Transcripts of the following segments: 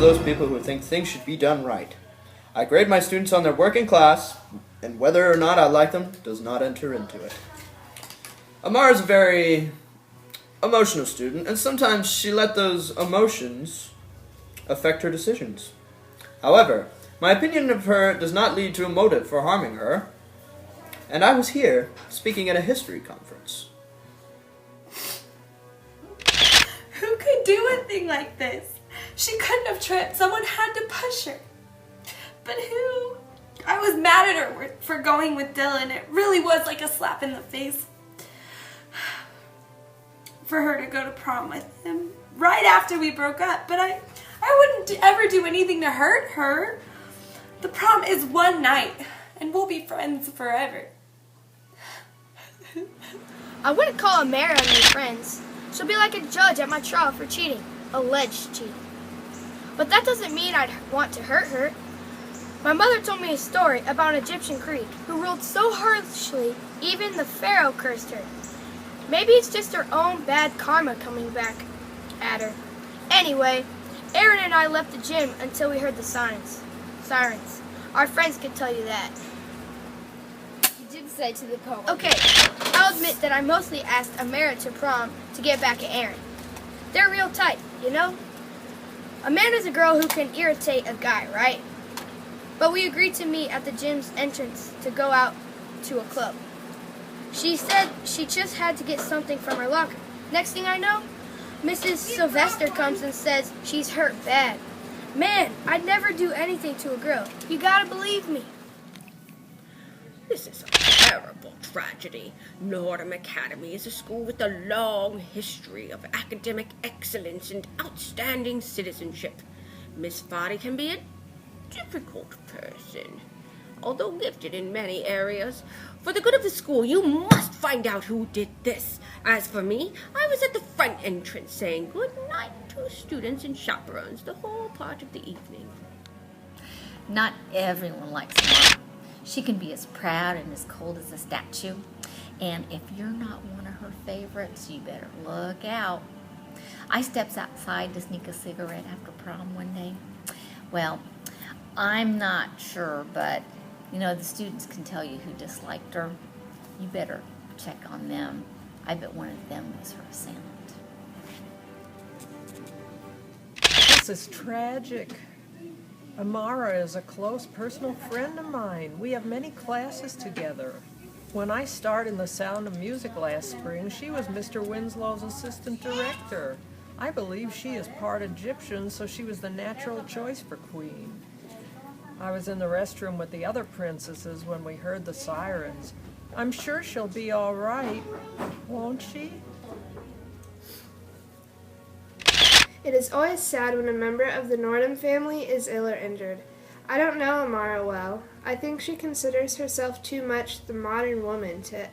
those people who think things should be done right. I grade my students on their work in class, and whether or not I like them does not enter into it. Amara is a very emotional student, and sometimes she let those emotions affect her decisions. However, my opinion of her does not lead to a motive for harming her, and I was here speaking at a history conference. Who could do a thing like this? She couldn't have tripped. Someone had to push her. But who? I was mad at her for going with Dylan. It really was like a slap in the face. For her to go to prom with him right after we broke up. But I wouldn't ever do anything to hurt her. The prom is one night, and we'll be friends forever. I wouldn't call Amara and me friends. She'll be like a judge at my trial for cheating. Alleged cheating. But that doesn't mean I'd want to hurt her. My mother told me a story about an Egyptian queen who ruled so harshly even the pharaoh cursed her. Maybe it's just her own bad karma coming back at her. Anyway, Aaron and I left the gym until we heard the sirens. Our friends could tell you that. You did say to the poem. Okay, I'll admit that I mostly asked Amara to prom to get back at Aaron. They're real tight, you know? Amanda's a girl who can irritate a guy, right? But we agreed to meet at the gym's entrance to go out to a club. She said she just had to get something from her locker. Next thing I know, Mrs. Sylvester comes and says she's hurt bad. Man, I'd never do anything to a girl. You gotta believe me. This is a terrible tragedy. Nordham Academy is a school with a long history of academic excellence and outstanding citizenship. Miss Foddy can be a difficult person, although gifted in many areas. For the good of the school, you must find out who did this. As for me, I was at the front entrance saying good night to students and chaperones the whole part of the evening. Not everyone likes Amara. She can be as proud and as cold as a statue. And if you're not one of her favorites, you better look out. I steps outside to sneak a cigarette after prom one day. Well, I'm not sure, but you know, the students can tell you who disliked her. You better check on them. I bet one of them was her assailant. This is tragic. Amara is a close personal friend of mine. We have many classes together. When I started in The Sound of Music last spring, she was Mr. Winslow's assistant director. I believe she is part Egyptian, so she was the natural choice for queen. I was in the restroom with the other princesses when we heard the sirens. I'm sure she'll be all right, won't she? It is always sad when a member of the Nordham family is ill or injured. I don't know Amara well. I think she considers herself too much the modern woman to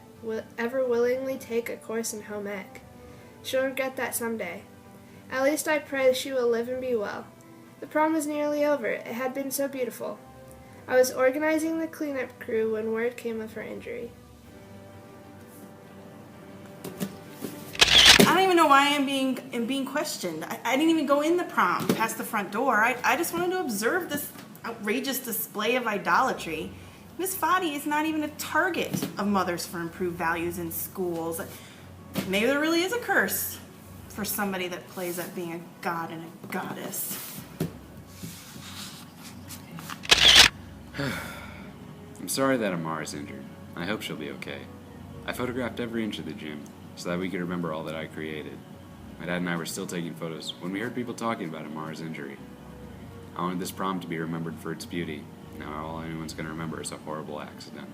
ever willingly take a course in home ec. She'll regret that someday. At least I pray she will live and be well. The prom was nearly over. It had been so beautiful. I was organizing the cleanup crew when word came of her injury. I don't even know why I'm being questioned. I didn't even go in the prom past the front door. I just wanted to observe this outrageous display of idolatry. Miss Foddy is not even a target of Mothers for Improved Values in schools. Maybe there really is a curse for somebody that plays at being a god and a goddess. I'm sorry that Amara's injured. I hope she'll be okay. I photographed every inch of the gym so that we could remember all that I created. My dad and I were still taking photos when we heard people talking about Amara's injury. I wanted this prom to be remembered for its beauty. Now all anyone's going to remember is a horrible accident.